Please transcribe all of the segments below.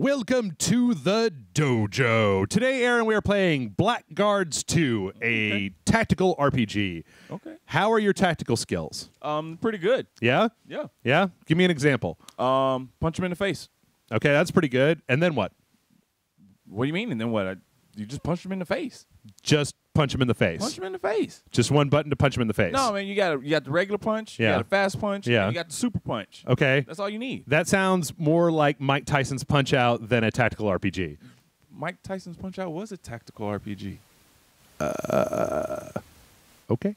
Welcome to the Dojo. Today, Aaron, we are playing Blackguards 2, a tactical RPG. Okay. How are your tactical skills? Pretty good. Yeah? Yeah. Yeah? Give me an example. Punch him in the face. Okay, that's pretty good. And then what? What do you mean? And then what? You just punch him in the face. Just punch him in the face. Punch him in the face. Just one button to punch him in the face. No, man, you got the regular punch. Yeah. You got a fast punch. Yeah. And you got the super punch. Okay. That's all you need. That sounds more like Mike Tyson's Punch-Out than a tactical RPG. Mike Tyson's Punch Out was a tactical RPG. Okay.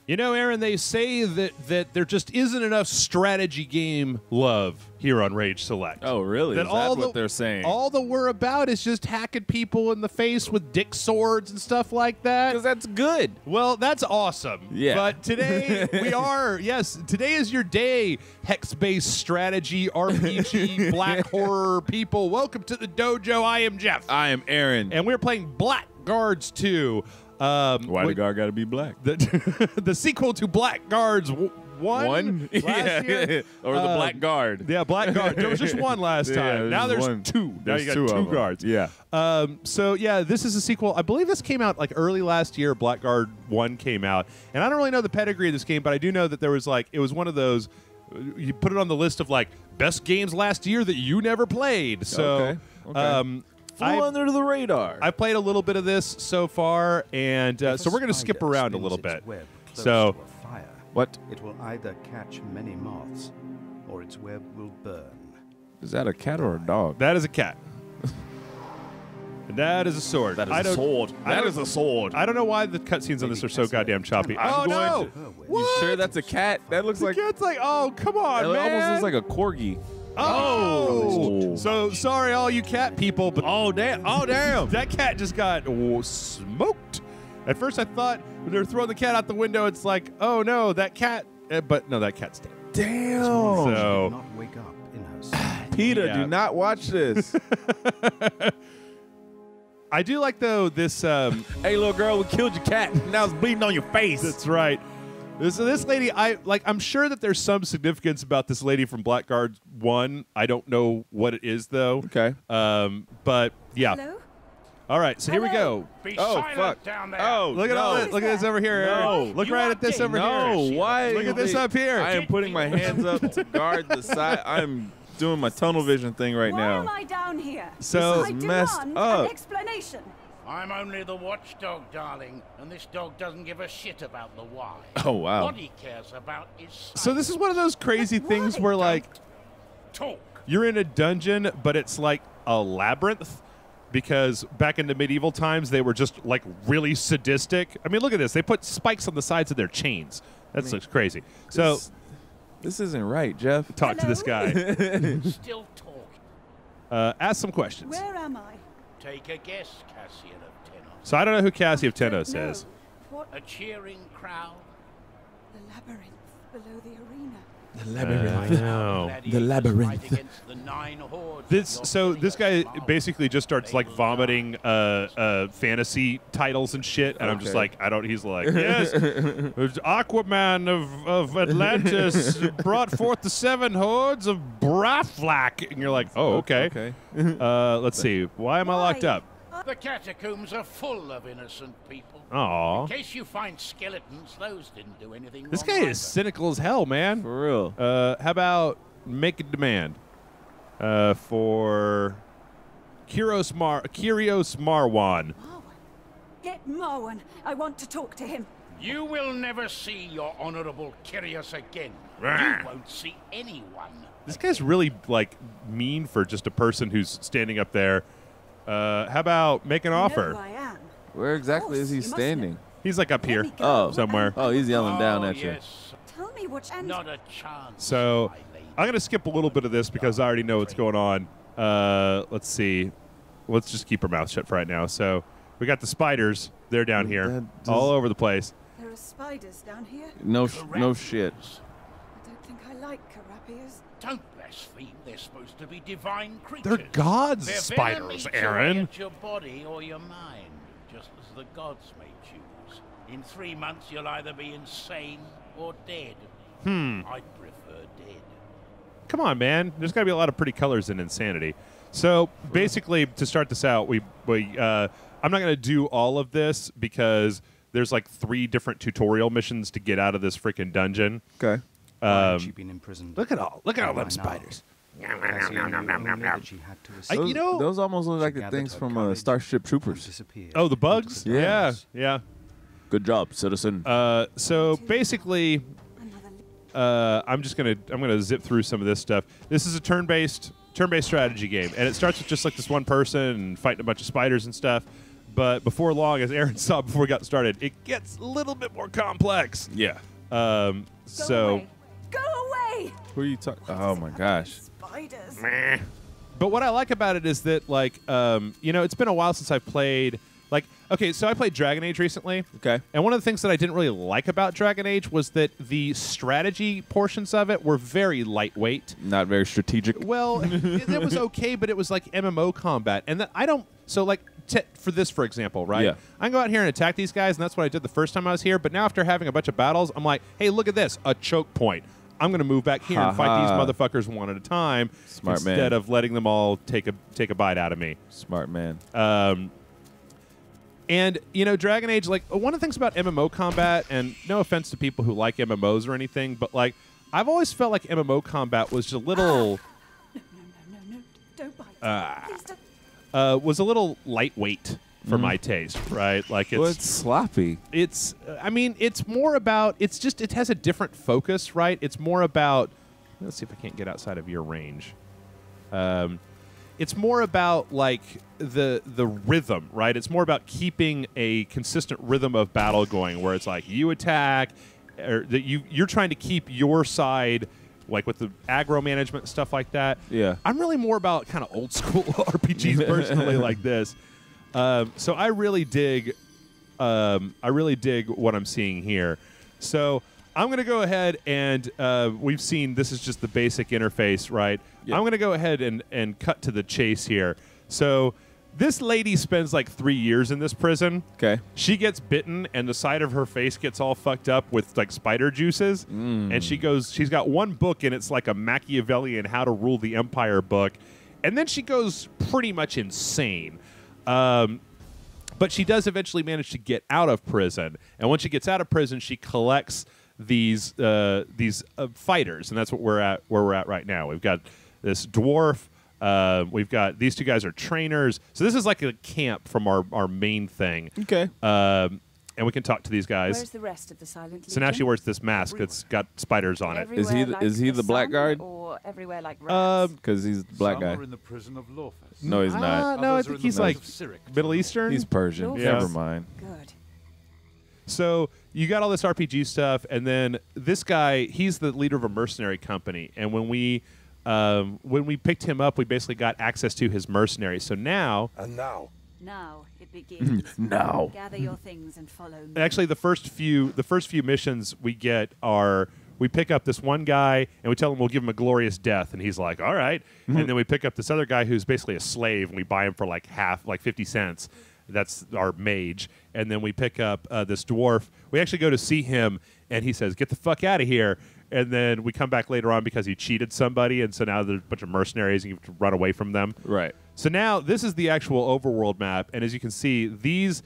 You know, Aaron, they say that there just isn't enough strategy game love here on Rage Select. Oh, really? That Is that what they're saying? All that we're about is just hacking people in the face with dick swords and stuff like that. Because that's good. Well, that's awesome. Yeah. But today we are, yes, today is your day, hex-based strategy, RPG, black horror people. Welcome to the dojo. I am Jeff. I am Aaron. And we're playing Blackguards 2. Why the guard got to be black? The sequel to Blackguards 1 last year? Or the Black Guard. Yeah, Blackguard. There was just one last time. Now there's two. Now you got two guards. Yeah. So, yeah, this is a sequel. I believe this came out like early last year. Blackguard 1 came out. And I don't really know the pedigree of this game, but I do know that there was like, it was one of those, you put it on the list of like best games last year that you never played. So, okay. Flew under the radar. I played a little bit of this so far, and so we're going to skip around a little bit. So, what? It will either catch many moths, or its web will burn. Is that a cat or a dog? that is a cat. And that is a sword. That is a sword. That is a sword. I don't know why the cutscenes on this are so goddamn choppy. I'm Oh, no! You sure that's a cat? That looks like... The cat's like, oh, come on, It man. almost looks like a corgi. Oh! Oh. So, sorry, all you cat people, but oh, damn. That cat just got smoked. At first, I thought when they were throwing the cat out the window, it's like, oh, no, that cat. But no, that cat's dead. Damn. So, Not wake up in her sleep. Peter, Yeah. do not watch this. I do like, though, this. Hey, little girl, we killed your cat. Now it's bleeding on your face. That's right. So this lady, I'm sure that there's some significance about this lady from Blackguard 1. I don't know what it is, though. Okay. But, yeah. Hello? All right, so here we go. Be Oh, silent fuck. down there. Oh, Look at all this. Look at this over here. Aaron. No. Look You right are at this gay. over No, here. why? Look at this up here. I am putting my hands up to guard the side. I'm doing my tunnel vision thing right Why am now. I down here? So- I This is messed demand up. an explanation. I'm only the watchdog, darling, and this dog doesn't give a shit about the why. Oh, wow. What he cares about is So this is one of those crazy But things why? where, like, talk. you're in a dungeon, but it's like a labyrinth. Because back in the medieval times, they were just, like, really sadistic. I mean, look at this. They put spikes on the sides of their chains. That looks crazy. So, This isn't right, Jeff. talk to this guy. Still talking. Ask some questions. Where am I? Take a guess, Cassian of Tenos. So I don't know who Cassie of Don't Tenos know. is. What? A cheering crowd. The labyrinth below the arena. The I know. Gladiators labyrinth. fight against the 9 hordes This of so your this guy fierce basically just starts like vomiting fantasy titles and shit, and I'm just Okay. like, I don't. He's like, yes, Aquaman of Atlantis brought forth the 7 hordes of Braflack, and you're like, oh, okay. Okay. Let's see, why am I locked Why? up? The catacombs are full of innocent people. Aw, In case you find skeletons, those didn't do anything this wrong guy either. is cynical as hell, man. For real. How about make a demand for Kyrios Marwan? Marwan. Get Marwan. I want to talk to him. You will never see your honorable Kyrios again. Rah. You won't see anyone. This guy's really like mean for just a person who's standing up there. How about make an You know offer? who I am. Where exactly is he you must standing? He's like up here Let me go. Oh. somewhere. Oh, he's yelling down at you. Yes. Tell me which end. Not a chance. So my lady. I'm gonna skip a little bit of this because I already know what's going on. Let's see. Let's just keep our mouth shut for right now. So we got the spiders. They're down here, That does- all over the place. There are spiders down here. No Carapias. shit. I don't think I like carapias. Don't blaspheme. They're supposed to be divine creatures. They're gods, Their spiders, venom eats Aaron. away at your body or your mind, just as the gods may choose. In 3 months, you'll either be insane or dead. I'd prefer dead. Come on, man. There's got to be a lot of pretty colors in insanity. So basically, to start this out, I'm not going to do all of this because there's like 3 different tutorial missions to get out of this freaking dungeon. Okay. Why had she been imprisoned? Look at all them Why now? spiders. Cassie knew only that she had to escape. You know- those almost look like the gathered things her from courage Starship and Troopers. disappeared Oh, the into bugs? the Yeah, darkness. yeah. Good job, citizen. So basically, Another I'm gonna zip through some of this stuff. This is a turn-based strategy game, and it starts with just like this one person and fighting a bunch of spiders and stuff. But before long, as Aaron saw before we got started, it gets a little bit more complex. yeah. Go So, away. Go away! Who are you talking? Oh my gosh. Spiders. but what I like about it is that like it's been a while since I've played. Like, okay, so I played Dragon Age recently. Okay. And one of the things that I didn't really like about Dragon Age was that the strategy portions of it were very lightweight. Not very strategic. Well, it was okay, but it was like MMO combat. And I don't... So, like, for this, for example, right? Yeah. I can go out here and attack these guys, and that's what I did the first time I was here. But now after having a bunch of battles, I'm like, hey, look at this, a choke point. I'm going to move back here and fight these Ha-ha. motherfuckers one at a time Smart man. instead of letting them all take a bite out of me. Smart man. And, Dragon Age, like, one of the things about MMO combat, and no offense to people who like MMOs or anything, but, like, I've always felt like MMO combat was just a little... No. Don't bite. Please don't. was a little lightweight for my taste, right? Like, Well, it's sloppy. it's more about, it has a different focus, right? It's more about, let's see if I can't get outside of your range. It's more about like the rhythm, right? It's more about keeping a consistent rhythm of battle going, where it's like you attack, or that you're trying to keep your side, like with the aggro management and stuff like that. Yeah. I'm really more about kind of old school RPGs personally, like this. So I really dig what I'm seeing here. So I'm going to go ahead and we've seen this is just the basic interface, right? Yep. I'm going to go ahead and cut to the chase here. So this lady spends like 3 years in this prison. Okay. She gets bitten, and the side of her face gets all fucked up with like spider juices. And she's got one book, and it's like a Machiavellian How to Rule the Empire book. And then she goes pretty much insane. But she does eventually manage to get out of prison. And when she gets out of prison, she collects these fighters, and that's what where we're at right now. We've got this dwarf. We've got these 2 guys are trainers. So this is like a camp from our main thing. Okay. And we can talk to these guys. Where's the rest of the Silent Legion? So now she wears this mask that's got spiders on it. Is he Everywhere is he like the Blackguard? sun, or everywhere like rats? Because he's the black Some guy. are in the prison of Lorphus. No, he's not. No, I Others are think in the he's like prison of Cyric. Middle Eastern. He's Persian. Yeah. Never mind. Good. So you got all this RPG stuff, and then this guy, he's the leader of a mercenary company. And when we picked him up, we basically got access to his mercenaries. So now, Now it begins. No. Gather your things and follow me. actually, the first few missions we get are we pick up this one guy and we tell him we'll give him a glorious death, and he's like, all right. And then we pick up this other guy who's basically a slave, and we buy him for like 50 cents. That's our mage. And then we pick up this dwarf. We actually go to see him, and he says, get the fuck out of here. And then we come back later on because he cheated somebody, and so now there's a bunch of mercenaries, and you have to run away from them. Right. So now this is the actual overworld map, and as you can see, these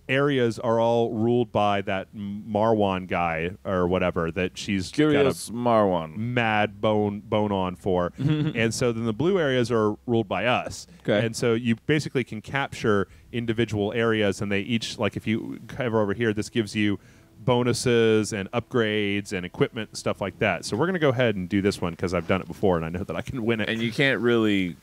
areas are all ruled by that Marwan guy or whatever that she's Curious got Marwan. a mad bone on for. And so then the blue areas are ruled by us. Okay. And so you basically can capture individual areas, and they each, like if you cover over here, this gives you bonuses and upgrades and equipment and stuff like that. So we're going to go ahead and do this one because I've done it before and I know that I can win it. And you can't really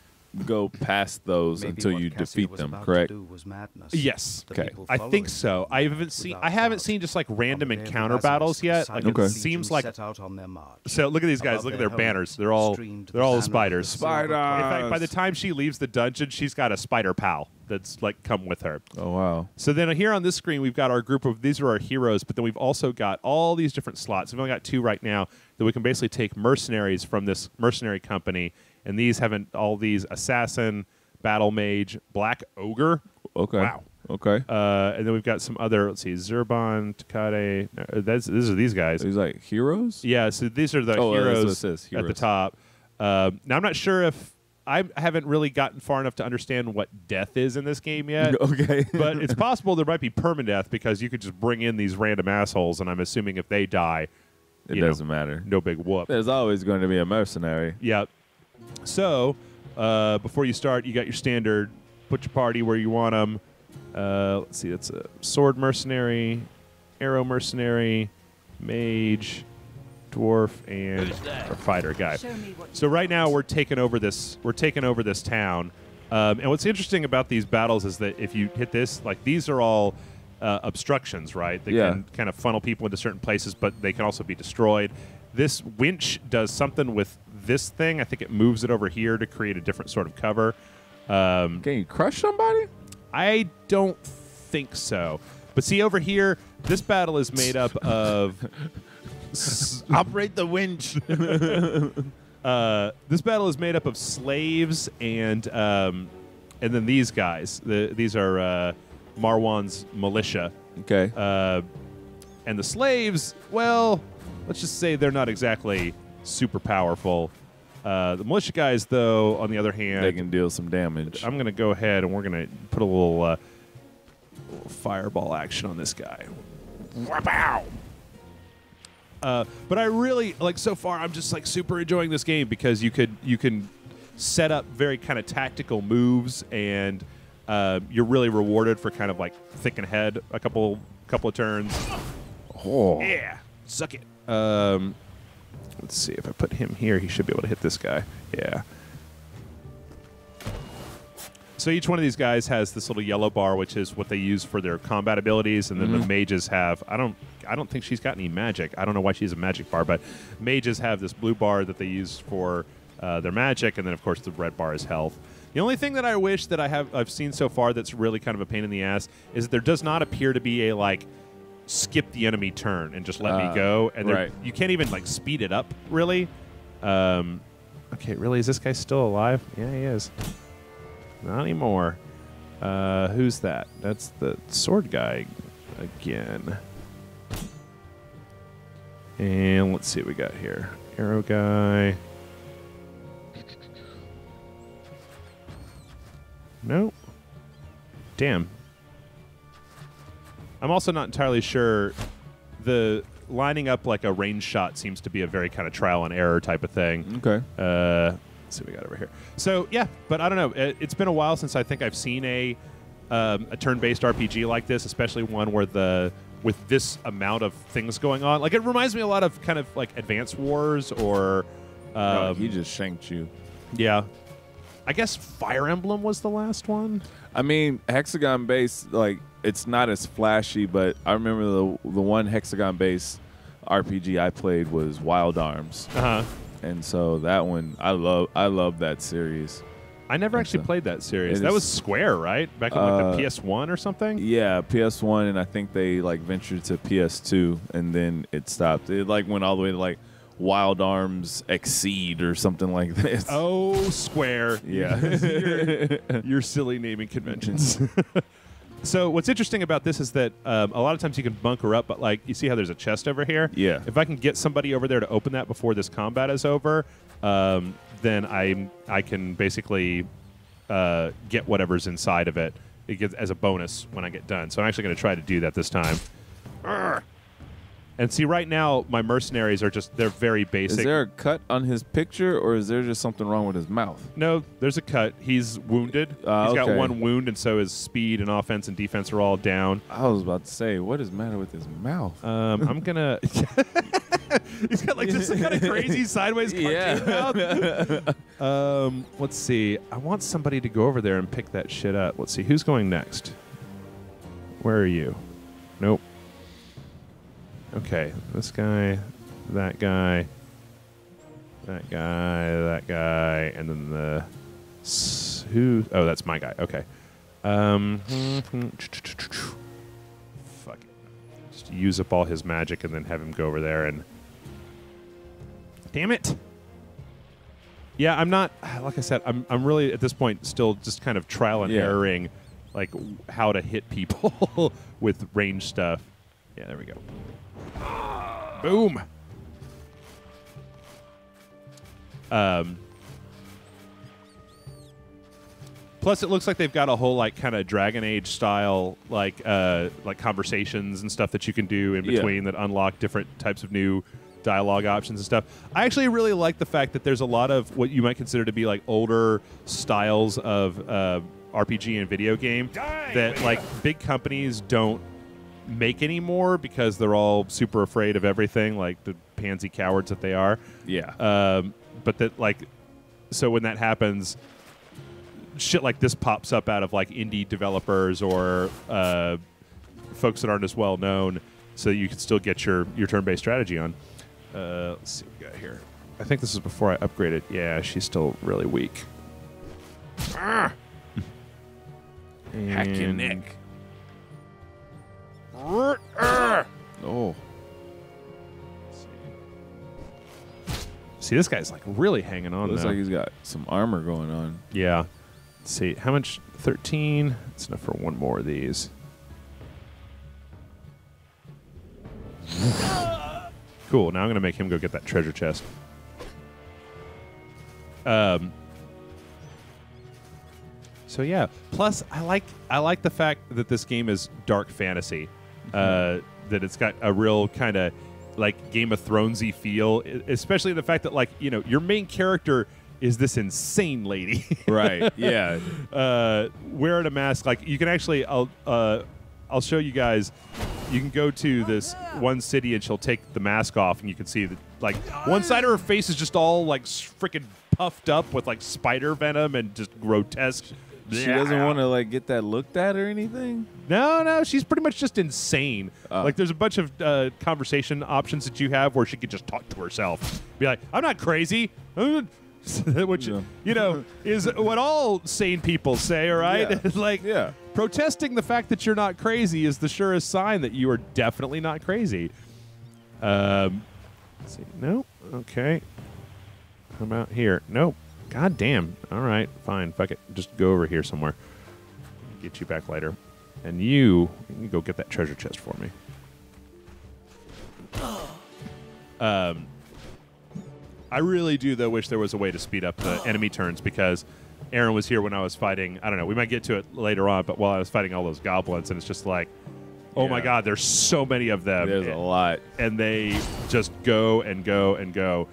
go past those Maybe until what you Cassia defeat was them, about to correct? do was madness. Yes. The Okay. people I following think so. I haven't Without seen just like random From encounter Lazarus, battles yet. the Like Silent it Legion seems like set out on their march. so. Look at these guys. Above Look at their their banners. helmets They're all streamed the they're all banner of spiders. the silver Spiders. In cross. fact, by the time she leaves the dungeon, she's got a spider pal that's like come with her. Oh, wow. So then here on this screen, we've got our group of, these are our heroes, but then we've also got all these different slots. We've only got 2 right now that we can basically take mercenaries from this mercenary company, and these haven't, all these assassin, battle mage, black ogre. Okay. Wow. Okay. And then we've got some other, let's see, Zurban, Takade. No, these are these guys. He's like heroes? Yeah, so these are the Oh, that's heroes what it says, at the heroes. top. Now, I'm not sure if I haven't really gotten far enough to understand what death is in this game yet. Okay. But it's possible there might be permadeath because you could just bring in these random assholes, and I'm assuming if they die, It doesn't matter. no big whoop. There's always going to be a mercenary. Yep. So, before you start, you got your standard, put your party where you want them. Let's see, that's a sword mercenary, arrow mercenary, mage, dwarf, and Who's that? a fighter guy. Show me what So right now we're taking over this town. And what's interesting about these battles is that if you hit this, like these are all obstructions, right? They Yeah. can kind of funnel people into certain places, but they can also be destroyed. This winch does something with this thing. I think it moves it over here to create a different sort of cover. Can you crush somebody? I don't think so. But see over here, this battle is made up of Operate the winch. this battle is made up of slaves and then these guys. These are Marwan's militia. Okay. And the slaves, well, let's just say they're not exactly super powerful. The militia guys, though, on the other hand, They can deal some damage. I'm going to go ahead and we're going to put a little fireball action on this guy. Wow. But I really so far. I'm just super enjoying this game because you can set up very kind of tactical moves, and you're really rewarded for kind of thinking ahead a couple of turns. Oh. Yeah, suck it. Let's see if I put him here, he should be able to hit this guy. Yeah. So each one of these guys has this little yellow bar, which is what they use for their combat abilities, and then the mages have. I don't think she's got any magic. I don't know why she's a magic bar, but mages have this blue bar that they use for their magic, and then of course the red bar is health. The only thing that I wish that I've seen so far that's really kind of a pain in the ass is that there does not appear to be a skip the enemy turn and just let me go, and right. you can't even speed it up really. Okay, really, is this guy still alive? Yeah, he is. Not anymore. Who's that? That's the sword guy again. And let's see what we got here. Arrow guy. Nope. Damn. I'm also not entirely sure. The lining up a range shot seems to be a very kind of trial and error type of thing. Okay. Let's see what we got over here. So yeah, but I don't know. It's been a while since I think I've seen a turn-based RPG like this, especially one where with this amount of things going on. It reminds me a lot of kind of Advance Wars or. He just shanked you. Yeah. I guess Fire Emblem was the last one. I mean, hexagon base, it's not as flashy, but I remember the one hexagon base RPG I played was Wild Arms. Uh huh. And so that one, I love that series. I never actually played that series. That was Square, right? Back on the PS1 or something? Yeah, PS1, and I think they ventured to PS2, and then it stopped. It went all the way to Wild Arms Exceed or something like this. Oh, Square. Yeah. your silly naming conventions. So what's interesting about this is that a lot of times you can bunker up, but you see how there's a chest over here? Yeah. If I can get somebody over there to open that before this combat is over, then I can basically get whatever's inside of it. It gets as a bonus when I get done. So I'm actually going to try to do that this time. Urgh. And see, right now, my mercenaries are they're very basic. Is there a cut on his picture, or is there just something wrong with his mouth? No, there's a cut. He's wounded. He's got okay. one wound, and so his speed and offense and defense are all down. I was about to say, what is the matter with his mouth? I'm going to... He's got just some kind of crazy sideways cartoon mouth. Let's see. I want somebody to go over there and pick that shit up. Let's see. Who's going next? Where are you? Nope. Okay, this guy, that guy, that guy, that guy, and then who? Oh, that's my guy. Okay. Fuck it. Just use up all his magic and then have him go over there and. Damn it! Yeah, I'm not. Like I said, I'm really at this point still just kind of trial and erroring, how to hit people with range stuff. Yeah, there we go. Boom. Plus, it looks like they've got a whole like kind of Dragon Age style like conversations and stuff that you can do in between that unlock different types of new dialogue options and stuff. I actually really like the fact that there's a lot of what you might consider to be like older styles of RPG and video game that like big companies don't make anymore because they're all super afraid of everything, like the pansy cowards that they are. Yeah. But that like, so when that happens, shit like this pops up out of like indie developers or folks that aren't as well known, so that you can still get your turn-based strategy on. Let's see what we got here. I think this is before I upgraded. Yeah, she's still really weak. Hack your neck. Oh. See, this guy's like really hanging on. Looks now. like he's got some armor going on. Yeah. Let's see. How much? 13. That's enough for one more of these. Cool. Now I'm going to make him go get that treasure chest. So yeah. Plus, I like the fact that this game is dark fantasy. That it's got a real kind of like Game of Thronesy feel, especially the fact that like your main character is this insane lady, Right? Yeah. wearing a mask. Like you can actually, I'll show you guys. You can go to this one city and she'll take the mask off, and you can see that like one side of her face is just all like freaking puffed up with like spider venom and just grotesque. She doesn't want to like get that looked at or anything. No, she's pretty much just insane. Like there's a bunch of conversation options that you have where she could just talk to herself, be like, "I'm not crazy," which is what all sane people say. All right, Yeah. like protesting the fact that you're not crazy is the surest sign that you are definitely not crazy. Let's see, nope. Okay, how about here? Nope. God damn. All right, fine. Fuck it. Just go over here somewhere. Get you back later. And you can go get that treasure chest for me. I really do, though, wish there was a way to speed up the enemy turns, because Aaron was here when I was fighting. I don't know. We might get to it later on, but while I was fighting all those goblins, and it's just like, oh my God, there's so many of them. There's a lot. And they just go and go and go.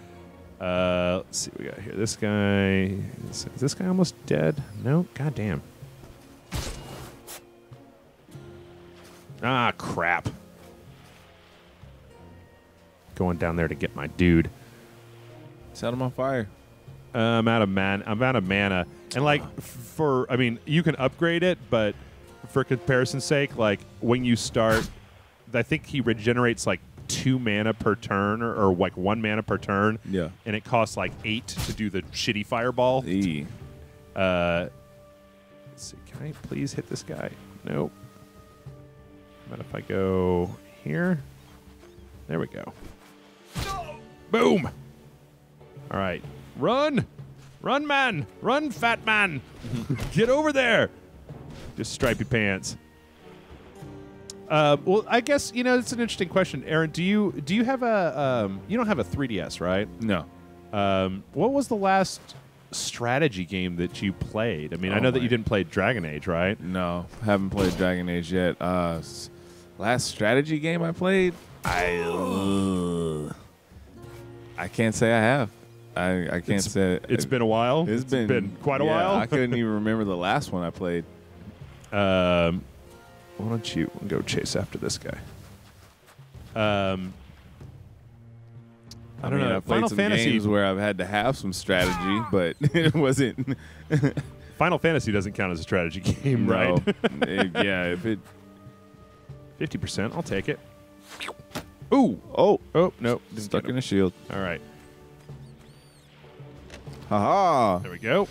Let's see what we got here. This guy is this guy almost dead? No, god damn. Ah, crap. Going down there to get my dude. Set him on fire. I'm out of mana, and like you can upgrade it, but for comparison's sake, like when you start, I think he regenerates like 2 mana per turn, or like 1 mana per turn. Yeah. And it costs like 8 to do the shitty fireball. E. Let's see. Can I please hit this guy? Nope. But if I go here, there we go. Boom. All right. Run, man, run, fat man. Get over there. Just stripy pants. Well, I guess it's an interesting question, Aaron. Do you have a you don't have a 3DS, right? No. What was the last strategy game that you played? I mean, I know that you didn't play Dragon Age, right? No, haven't played Dragon Age yet. Last strategy game I played, I can't say I have. I can't say it's been a while. It's been quite a while. I couldn't even remember the last one I played. Why don't you go chase after this guy? I don't know. I played Final some Fantasy games where I've had to have some strategy, but it wasn't. Final Fantasy doesn't count as a strategy game, right? Yeah, if it 50%, I'll take it. Ooh. Oh, no, stuck in a shield. All right, Haha! there we go.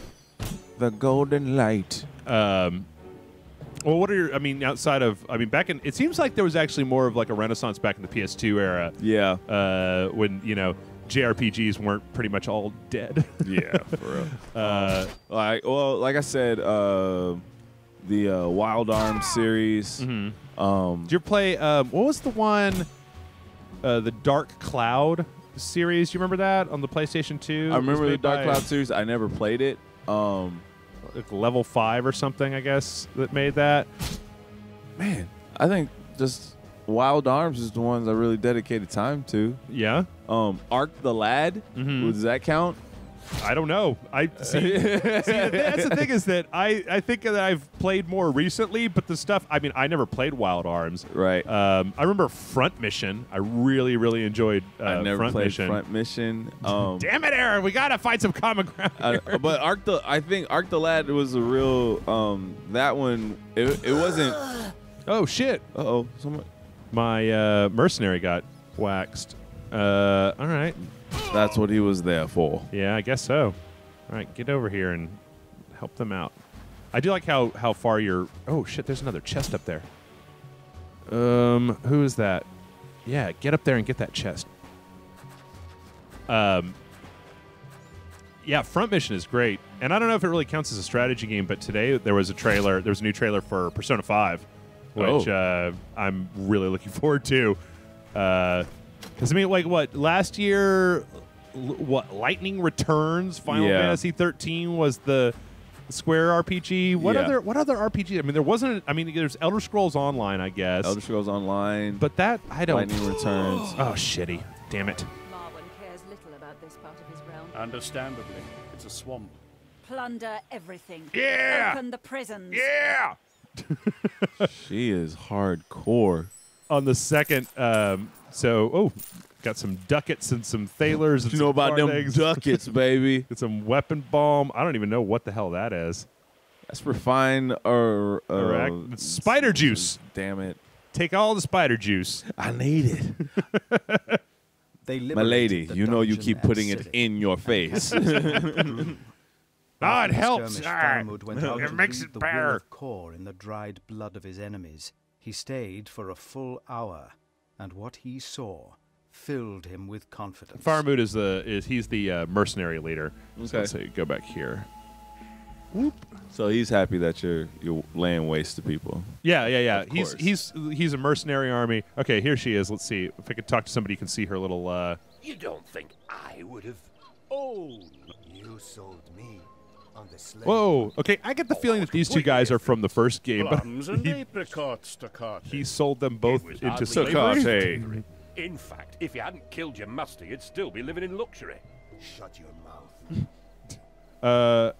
The golden light. Well, what are your? I mean, outside of, back in, it seems like there was actually more of like a renaissance back in the PS2 era. Yeah. When JRPGs weren't pretty much all dead. Yeah, for real. Like I said, the Wild Arms series. Mm-hmm. Did you play? What was the one? The Dark Cloud series. You remember that on the PlayStation 2? I remember the Dark Cloud series. I never played it. like level 5 or something, I guess, that made that. Man, I think just Wild Arms is the ones I really dedicated time to. Yeah. Ark the Lad, does that count? I don't know. I see. That's the thing is that I think that I've played more recently, but the stuff. I mean, I never played Wild Arms. Right. I remember Front Mission. I really, really enjoyed I never Front played Mission. Front Mission. Damn it, Aaron! We gotta find some common ground. But I think Ark the Lad was a real. That one. It wasn't. Oh shit! Uh-oh. Someone. My mercenary got waxed. All right. That's what he was there for. Yeah, I guess so. All right, get over here and help them out. I do like how far you're. Oh shit! There's another chest up there. Who is that? Yeah, get up there and get that chest. Yeah, Front Mission is great, and I don't know if it really counts as a strategy game, but today there was a trailer. There was a new trailer for Persona 5, which I'm really looking forward to. Because, I mean, like, what, last year, Lightning Returns, Final Fantasy 13 was the Square RPG. What other RPG? I mean, there wasn't, there's Elder Scrolls Online, I guess. Elder Scrolls Online. But that, I don't. Lightning Returns. Oh, shitty. Damn it. Marwan cares little about this part of his realm. Understandably, it's a swamp. Plunder everything. Yeah! Open the prisons. Yeah! She is hardcore. On the second, got some ducats and some thalers. And You know about them things. ducats, baby. Get some weapon balm. I don't even know what the hell that is. That's refined or It's spider juice. Damn it. Take all the spider juice. I need it. They My lady, liberated the you know you dungeon keep and putting it city. in your face. Ah, it helps. Skirmish, Ah, Faramud went out it to makes lead it the better. will of Kor in the dried blood of his enemies. He stayed for a full hour, and what he saw filled him with confidence. Faramud he's the mercenary leader. So Okay. let's say go back here. So he's happy that you're laying waste to people. Yeah. Of He's a mercenary army. Okay, here she is. Let's see if I could talk to somebody. You can see her little. You don't think I would have? Oh, you sold me on the slave. Whoa. Okay, I get the feeling that these two guys are from the first game, but Plums and apricots to cut. he sold them both It was into hardly slavery. In fact, if you hadn't killed your master, you'd still be living in luxury. Shut your mouth.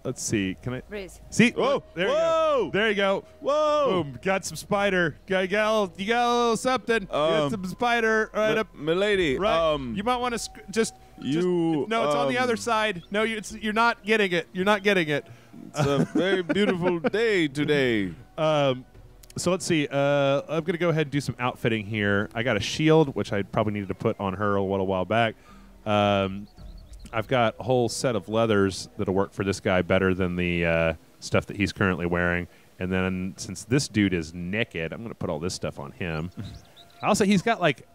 Let's see. Can I Riz. see? Whoa. There you Whoa. go. There you go. Whoa. Boom. Got some spider. You got a little something. Got some spider right up. Milady, Right. You might want to just. No, it's on the other side. No, you're not getting it. You're not getting it. it's a very beautiful day today. So let's see. I'm gonna go ahead and do some outfitting here. I got a shield, which I probably needed to put on her a little while back. I've got a whole set of leathers that'll work for this guy better than the stuff that he's currently wearing. And then since this dude is naked, I'm gonna put all this stuff on him. Also, he's got like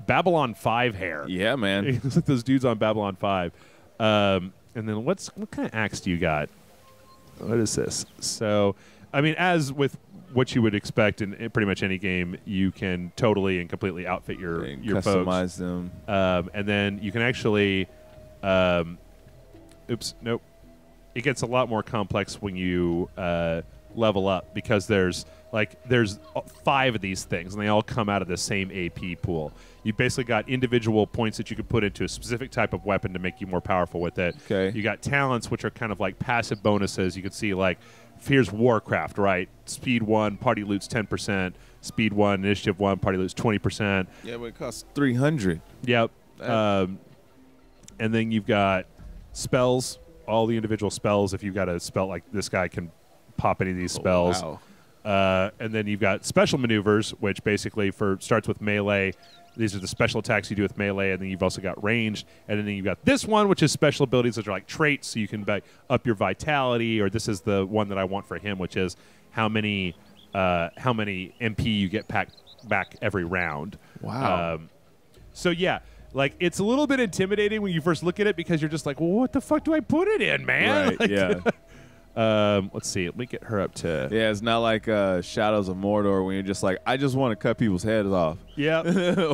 Babylon 5 hair. Yeah, man. He looks like those dudes on Babylon 5. And then what kind of axe do you got? What is this? So, I mean, as with what you would expect in pretty much any game, you can totally and completely outfit your customize folks. them. And then you can actually oops, nope. It gets a lot more complex when you level up because there's 5 of these things and they all come out of the same AP pool. You basically got individual points that you could put into a specific type of weapon to make you more powerful with it. Okay. You got talents, which are kind of like passive bonuses. You can see like here's Warcraft, right? Speed 1, party loot's 10%. Speed 1, initiative 1, party loot's 20%. Yeah, but it costs 300. Yep. And then you've got spells, all the individual spells. If you've got a spell like this guy can pop any of these spells. Wow. And then you've got special maneuvers, which basically starts with melee. These are the special attacks you do with melee, and then you've also got ranged. And then you've got this one, which is special abilities, which are like traits, so you can up your vitality. Or this is the one that I want for him, which is how many MP you get back every round. Wow. So yeah, like it's a little bit intimidating when you first look at it because you're just like, well, what the fuck do I put it in, man? Right, yeah. Let's see. Let me get her up to. Yeah, it's not like Shadows of Mordor when you're just like, I just want to cut people's heads off. Yeah.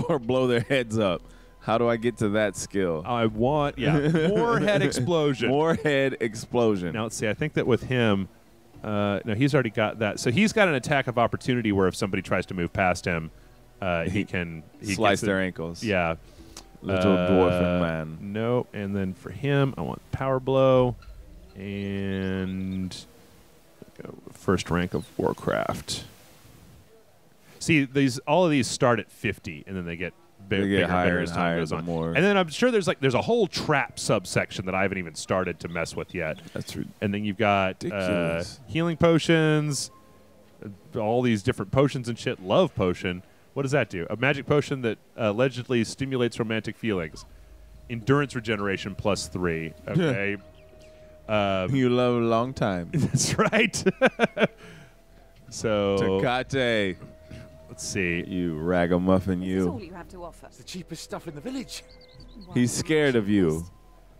or blow their heads up. How do I get to that skill? I want, more head explosion. More head explosion. Now, let's see. I think that with him, no, he's already got that. So he's got an attack of opportunity where if somebody tries to move past him, he slice their ankles. Yeah. Little dwarfen man. No, and then for him, I want power blow and go first rank of Warcraft. See, all of these start at 50, and then they get bigger higher as and time higher goes the on. more. And then I'm sure there's a whole trap subsection that I haven't even started to mess with yet. That's And then you've got ridiculous. healing potions, all these different potions and shit. Love potion. What does that do? A magic potion that allegedly stimulates romantic feelings. Endurance regeneration +3. Okay. You love a long time. That's right. So Tecate. let's see. You ragamuffin, That's all you. you have to offer. It's the cheapest stuff in the village. He's scared of you.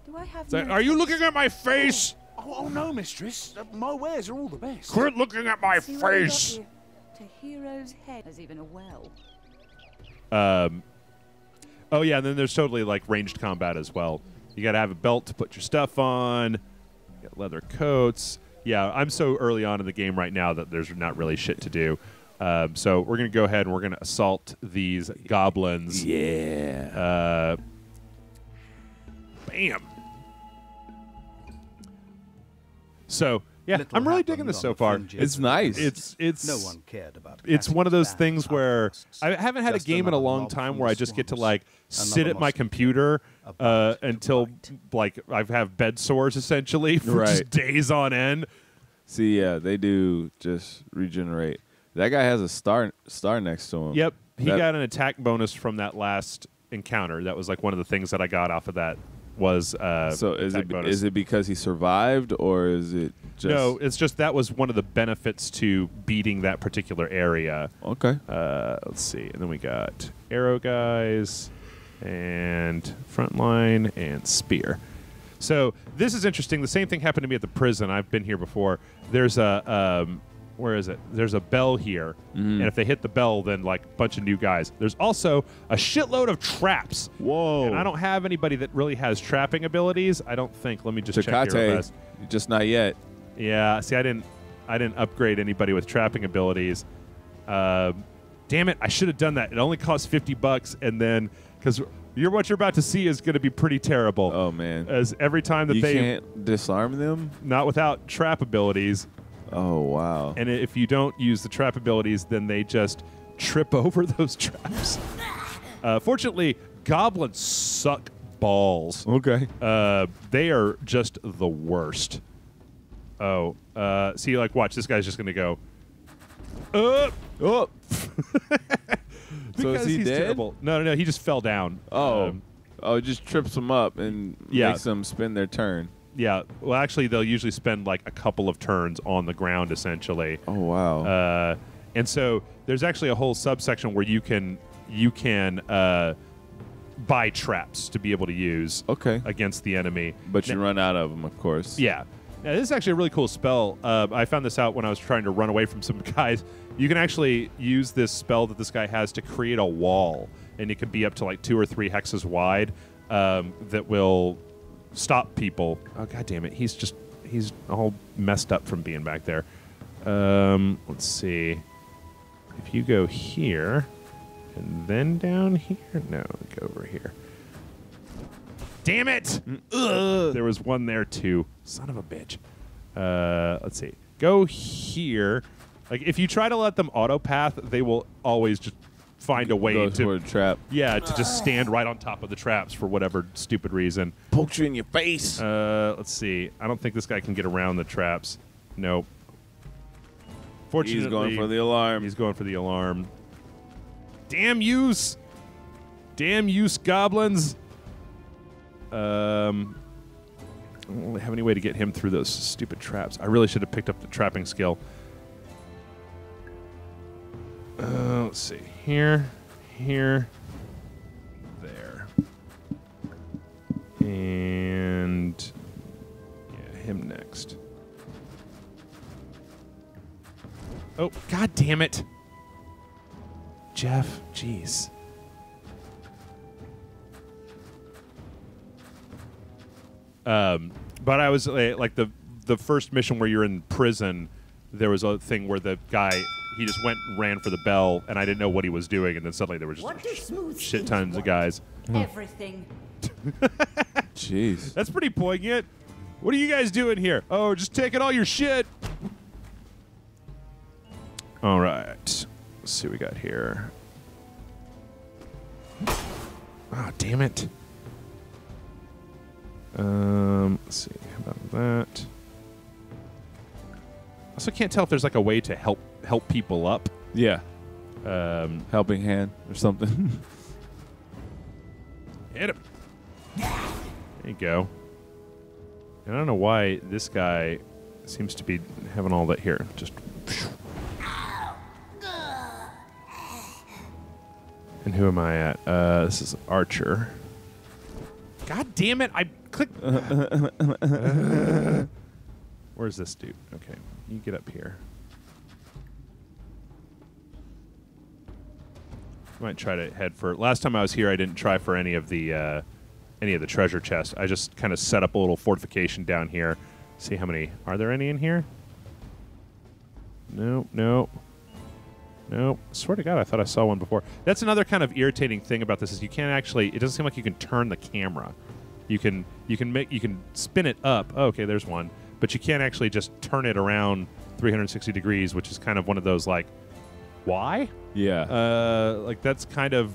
Do I have? It's like, are you looking at my face? Oh no, mistress. My wares are all the best. Quit looking at my See what I got face. you? To hero's head. There's even a well. Oh yeah, and then there's totally like ranged combat as well. You got to have a belt to put your stuff on. You got leather coats. Yeah, I'm so early on in the game right now that there's not really shit to do. So we're gonna go ahead and we're gonna assault these goblins. Yeah. Bam. So yeah, Little I'm really happened digging this on so the far. fringes It's nice. It's No one cared about. it's one of those things where I haven't had a Just game in a another long mob time from where the I just get to swamps. like sit Another at my must computer about to until bite. like I have bed sores essentially for just Right. days on end. See, yeah, they do just regenerate. That guy has a star next to him. Yep, he That- got an attack bonus from that last encounter. That was like one of the things that I got off of that was So attack bonus. is it because he survived, or is it just No, it's just that was one of the benefits to beating that particular area. Okay. Let's see. And then we got arrow guys and frontline and spear. So this is interesting. The same thing happened to me at the prison. I've been here before. There's a where is it? There's a bell here, and if they hit the bell, then like a bunch of new guys. There's also a shitload of traps. Whoa. And I don't have anybody that really has trapping abilities. I don't think. Let me just check here real Tecate, fast. just not yet. Yeah, see, I didn't upgrade anybody with trapping abilities. Damn it, I should have done that. It only costs $50, and then because what you're about to see is going to be pretty terrible. Oh man. As every time that You they can't disarm them? not without trap abilities, Oh wow. and if you don't use the trap abilities, then they just trip over those traps. Fortunately, goblins suck balls. Okay. They are just the worst. Oh, see, like, watch. This guy's just going to go. Oh. So Because is he he's dead? terrible. No. He just fell down. Oh. It just trips them up and Yeah. makes them spin their turn. Yeah. Well, actually, they'll usually spend like a couple of turns on the ground, essentially. Oh wow. And so there's actually a whole subsection where you can buy traps to be able to use Okay. against the enemy. But you run out of them, of course. Yeah. Now, this is actually a really cool spell. I found this out when I was trying to run away from some guys. You can actually use this spell that this guy has to create a wall, and it can be up to like 2 or 3 hexes wide that will stop people. Oh, God damn it. He's all messed up from being back there. Let's see. If you go here and then down here. No, go over here. Damn it! There was one there too. Son of a bitch. Let's see. Go here. Like if you try to let them auto path, they will always just find a way Go to toward a trap. to just stand right on top of the traps for whatever stupid reason. Pokes you in your face. Let's see. I don't think this guy can get around the traps. Nope. Fortunately, He's going for the alarm. He's going for the alarm. Damn yous! Damn yous goblins! I don't really have any way to get him through those stupid traps. I really should have picked up the trapping skill. Let's see. Here, there. And yeah, him next. Oh, God damn it. Jeff, jeez. But I was like the first mission where you're in prison. There was a thing where the guy he just went and ran for the bell, and I didn't know what he was doing, and then suddenly there was just shit tons of guys. Everything. Jeez. That's pretty poignant. What are you guys doing here? Oh, just taking all your shit. All right. Let's see what we got here. Ah, damn it. Let's see. How about that? Also can't tell if there's like a way to help people up. Yeah. Helping hand or something. Hit him. There you go. And I don't know why this guy seems to be having all that here. Just. And who am I at? This is Archer. God damn it! I clicked. Where's this dude? Okay, you get up here. I might try to head for. Last time I was here, I didn't try for any of the treasure chests. I just kind of set up a little fortification down here. See how many. Are there any in here? No, no. Nope. Swear to God, I thought I saw one before. That's another kind of irritating thing about this is you can't actually. It doesn't seem like you can turn the camera. You can spin it up. Oh, okay, there's one, but you can't actually just turn it around 360 degrees, which is kind of one of those like, why? Yeah. Like that's kind of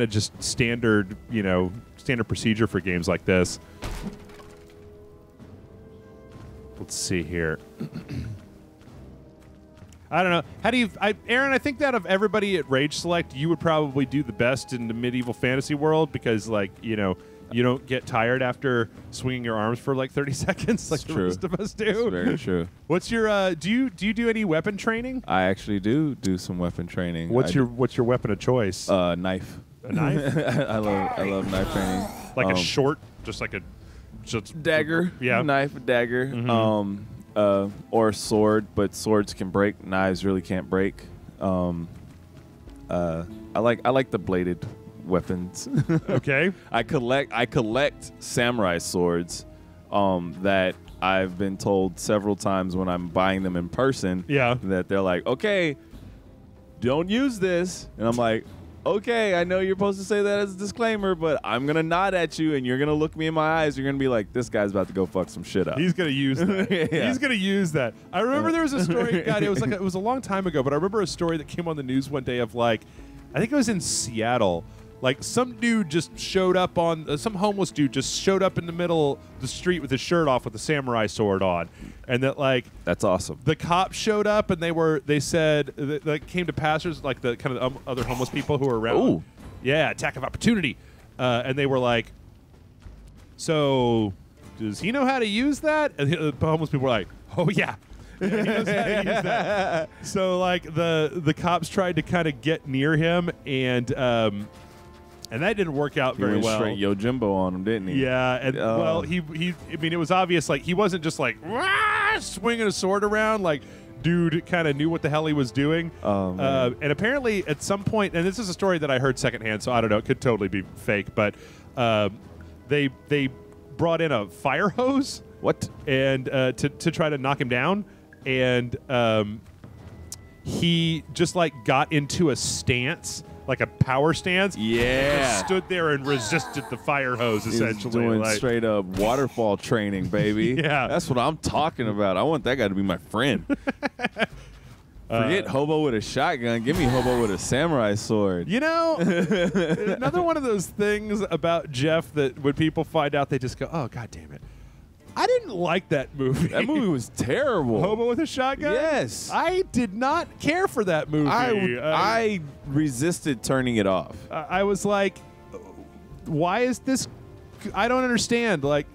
just standard, standard procedure for games like this. Let's see here. I don't know. How do you, Aaron? I think that of everybody at Rage Select, you would probably do the best in the medieval fantasy world because, like, you don't get tired after swinging your arms for like 30 seconds like the rest of us do. It's very true. What's your? Do you do any weapon training? I actually do some weapon training. What's your weapon of choice? Knife. A knife? I love knife training. Like a short, just like a dagger. Yeah. Knife, dagger. Mm-hmm. Or a sword, but swords can break. Knives really can't break. I like the bladed weapons. Okay. I collect samurai swords that I've been told several times when I'm buying them in person. Yeah. That they're like, okay, don't use this, and I'm like, okay, I know you're supposed to say that as a disclaimer, but I'm going to nod at you, and you're going to look me in my eyes. You're going to be like, this guy's about to go fuck some shit up. He's going to use that. Yeah. He's going to use that. I remember there was a story, God, it was a long time ago, but I remember a story that came on the news one day of, like, I think it was in Seattle. Like, some dude just showed up on, some homeless dude just showed up in the middle of the street with his shirt off with a samurai sword on. And that, like... That's awesome. The cops showed up and they said, like, came to passers, like the kind of other homeless people who were around. Ooh. Yeah, attack of opportunity. And they were like, so, does he know how to use that? And the homeless people were like, oh, yeah. Yeah, he knows how to use that. So, like, the cops tried to kind of get near him, and that didn't work out very well. Straight Yojimbo on him, didn't he? Yeah, and well, he. I mean, it was obvious. Like, he wasn't just like swinging a sword around. Like, dude, kind of knew what the hell he was doing. Oh, man. And apparently, at some point, and this is a story that I heard secondhand, so I don't know. It could totally be fake, but they brought in a fire hose. What? And to try to knock him down, and he just like got into a stance. Like a power stance. Yeah. Just stood there and resisted the fire hose, essentially. He was doing like, straight up waterfall training, baby. Yeah. That's what I'm talking about. I want that guy to be my friend. Forget hobo with a shotgun. Give me hobo with a samurai sword. You know, another one of those things about Jeff that when people find out, they just go, oh, God damn it. I didn't like that movie. That movie was terrible. Hobo with a shotgun? Yes. I did not care for that movie. I resisted turning it off. I was like, why is this? I don't understand. Like,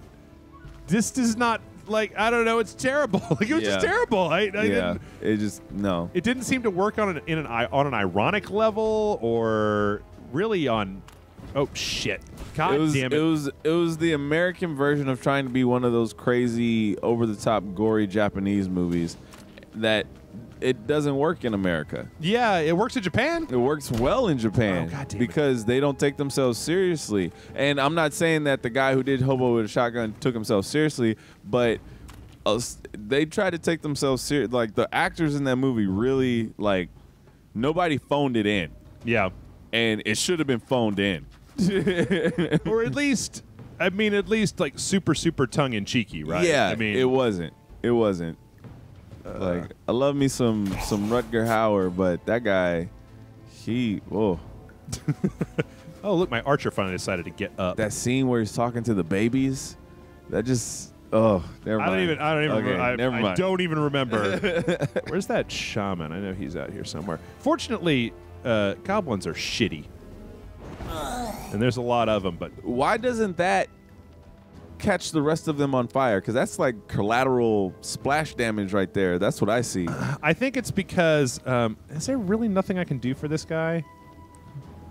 this does not, like, I don't know. It's terrible. Like, it was just terrible. It just, no. It didn't seem to work on an ironic level or really on, oh, shit. God damn it. It was the American version of trying to be one of those crazy, over-the-top, gory Japanese movies that it doesn't work in America. Yeah, it works in Japan. It works well in Japan Oh, God damn it. because they don't take themselves seriously. And I'm not saying that the guy who did Hobo with a Shotgun took himself seriously, but they try to take themselves serious. Like the actors in that movie really like nobody phoned it in, Yeah. and it should have been phoned in. Or at least, like super tongue in cheeky, right? Yeah, I mean, it wasn't. It wasn't. Like I love me some Rutger Hauer, but that guy, whoa. Oh, look, my archer finally decided to get up. That scene where he's talking to the babies, that just never mind. I don't even remember. Where's that shaman? I know he's out here somewhere. Fortunately, goblins are shitty, and there's a lot of them. But Why doesn't that catch the rest of them on fire? Because that's like collateral splash damage right there. That's what I see. I think it's because is there really nothing I can do for this guy?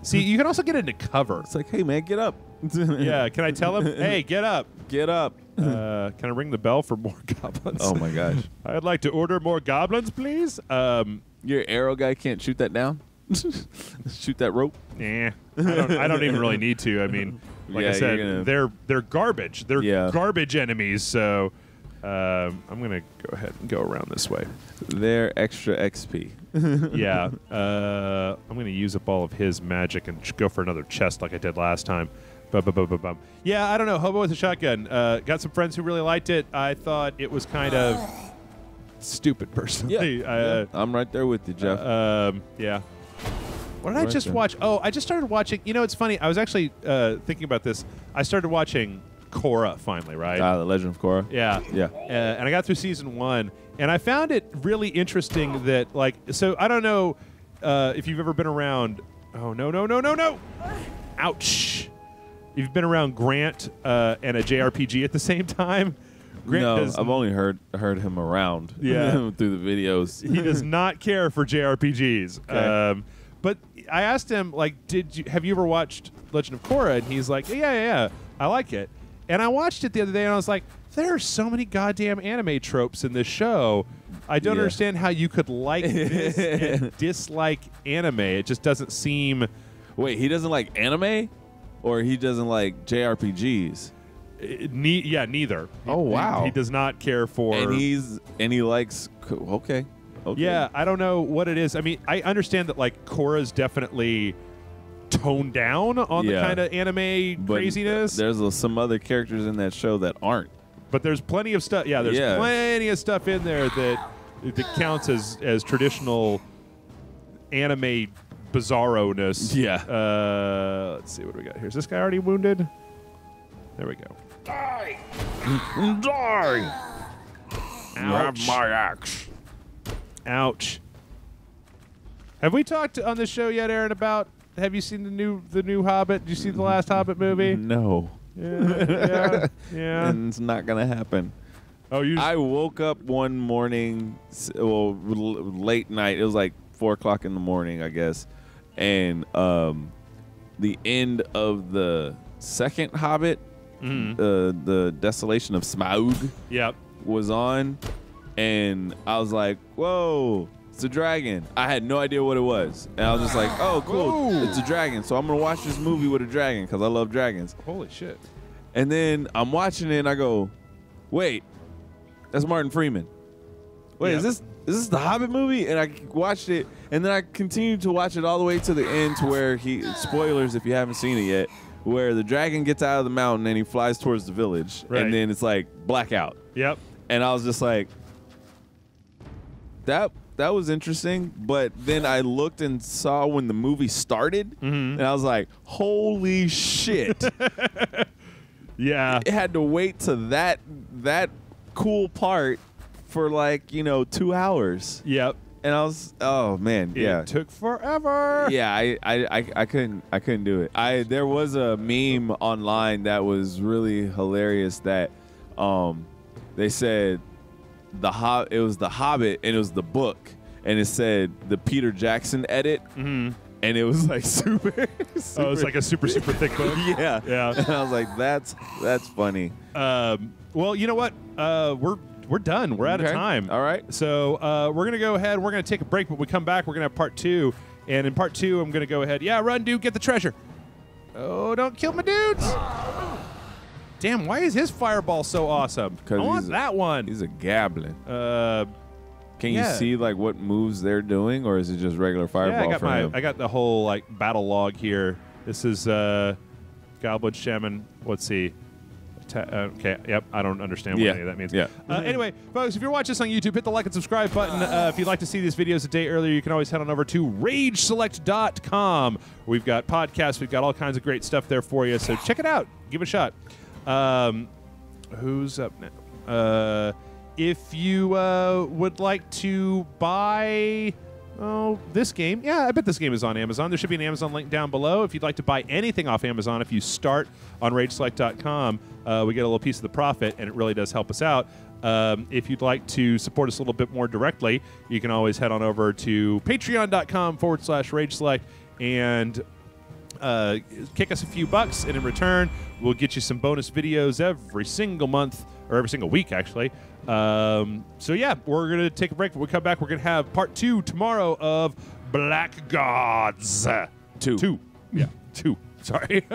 See, you can also get into cover. It's like, hey man, get up. Yeah, can I tell him? Hey, get up. Get up. Can I ring the bell for more goblins? Oh my gosh. I'd like to order more goblins, please. Your arrow guy can't shoot that down. Shoot that rope. Nah, I don't even really need to. I mean, like Yeah, I said, you're gonna- they're garbage. They're Yeah. garbage enemies. So I'm gonna go ahead and go around this way. They're extra XP. Yeah, I'm gonna use up all of his magic and go for another chest like I did last time. Bum. Yeah, I don't know. Hobo with a Shotgun. Got some friends who really liked it. I thought it was kind of stupid, personally. Yeah. I'm right there with you, Jeff. Yeah. What did I Right just there. watch? Oh, I just started watching. You know, it's funny. I was actually thinking about this. I started watching Korra finally, right? The Legend of Korra. Yeah. Yeah. And I got through season 1, and I found it really interesting that, like, so I don't know if you've ever been around. Oh, no. Ouch. You've been around Grant and a JRPG at the same time. Grant No, does, I've only heard him around. Yeah. Through the videos. he does not care for JRPGs. Okay. But I asked him, like, have you ever watched Legend of Korra? And he's like, yeah, I like it. And I watched it the other day, and I was like, there are so many goddamn anime tropes in this show. I don't Yeah. understand how you could like this and dislike anime. It just doesn't seem. Wait, he doesn't like anime, or he doesn't like JRPGs? Neither. Oh, wow. He does not care for. And he likes. Okay. Yeah, I don't know what it is. I mean, I understand that like Korra's definitely toned down on the Yeah. kind of anime But craziness. There's some other characters in that show that aren't. But there's plenty of stuff. Yeah, there's Yeah. plenty of stuff in there that counts as traditional anime bizarro-ness. Yeah. Let's see what we got here. Is this guy already wounded? There we go. Die! You have my axe. Ouch. Have we talked on the show yet, Aaron, about? Have you seen the new Hobbit? Did you see the last Hobbit movie? No. Yeah. And it's not gonna happen. Oh, you. I woke up one morning, late night. It was like 4 o'clock in the morning, I guess, and the end of the second Hobbit, the Desolation of Smaug, Yep. was on, and I was like, "Whoa, it's a dragon!" I had no idea what it was, and I was just like, "Oh, cool, Whoa. it's a dragon." So I'm gonna watch this movie with a dragon because I love dragons. Holy shit. And then I'm watching it, and I go, "Wait, that's Martin Freeman. Wait, Yeah. is this the Hobbit movie?" And I watched it, and then I continued to watch it all the way to the end, to where spoilers if you haven't seen it yet, where the dragon gets out of the mountain and he flies towards the village, Right. and then it's like blackout. Yep. And I was just like, that was interesting. But then I looked and saw when the movie started, and I was like, holy shit. Yeah. It had to wait to that cool part for 2 hours. Yep. And I was, oh man, yeah. It took forever. Yeah, I couldn't do it. There was a meme online that was really hilarious that they said it was the Hobbit, and it was the book, and it said the Peter Jackson edit, and it was like super. Oh, it's like a super thick book. Yeah. Yeah. And I was like, that's funny. Well, you know what? we're done. We're out of Okay. time. All right. So we're going to go ahead. We're going to take a break, but when we come back, we're going to have part 2. And in part 2, I'm going to go ahead. Yeah, run, dude. Get the treasure. Oh, don't kill my dudes. Damn, why is his fireball so awesome? I want that one. He's a goblin. Can you yeah. see like what moves they're doing, or is it just regular fireball for him? I got the whole like battle log here. This is Goblin Shaman. Let's see. Okay, yep, I don't understand what any of that means. Yeah. Anyway, folks, if you're watching this on YouTube, hit the like and subscribe button. If you'd like to see these videos a day earlier, you can always head on over to rageselect.com. We've got podcasts. We've got all kinds of great stuff there for you, so check it out. Give it a shot. Who's up now? If you would like to buy... this game. Yeah, I bet this game is on Amazon. There should be an Amazon link down below. If you'd like to buy anything off Amazon, if you start on rageselect.com, we get a little piece of the profit, and it really does help us out. If you'd like to support us a little bit more directly, you can always head on over to patreon.com/rageselect and kick us a few bucks, and in return, we'll get you some bonus videos every single month, or every single week, actually. So yeah, we're going to take a break. When we come back, we're going to have part 2 tomorrow of Blackguards. 2. Yeah, 2. Sorry.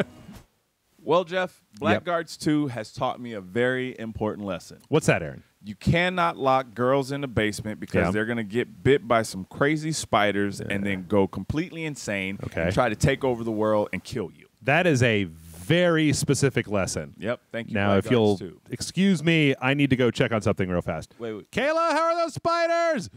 Well, Jeff, Blackguards 2 has taught me a very important lesson. What's that, Aaron? You cannot lock girls in the basement because they're going to get bit by some crazy spiders and then go completely insane and try to take over the world and kill you. That is a very specific lesson. Yep. Thank you. Now, if you'll excuse me, I need to go check on something real fast. Wait. Kayla, how are those spiders?